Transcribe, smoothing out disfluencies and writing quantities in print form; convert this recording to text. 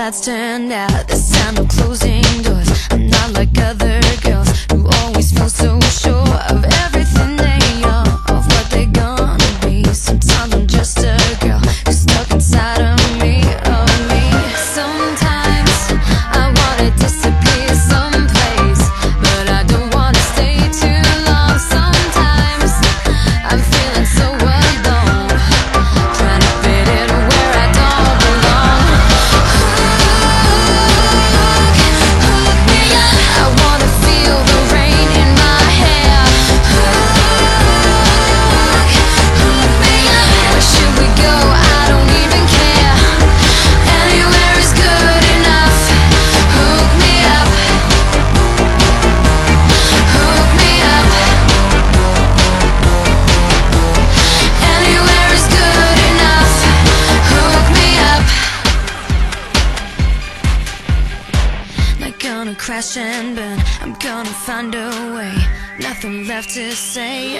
lights turned out, the sound of closing doors. I'm not like other girls who always feel so sure of everything they are, of what they're gonna be. Sometimes I'm just a girl who's stuck inside of me, of me. Sometimes I wanna disappear someplace, but I don't wanna stay too long. Sometimes I'm feeling so alone, trying to fit in where I don't belong. Hook me up, I wanna feel the rain in my hair. Hook me up, where should we go? I don't even care. Anywhere is good enough. Hook me up. Hook me up. Anywhere is good enough. Hook me up. Not gonna crash and burn, I'm gonna find a way. Nothing left to say.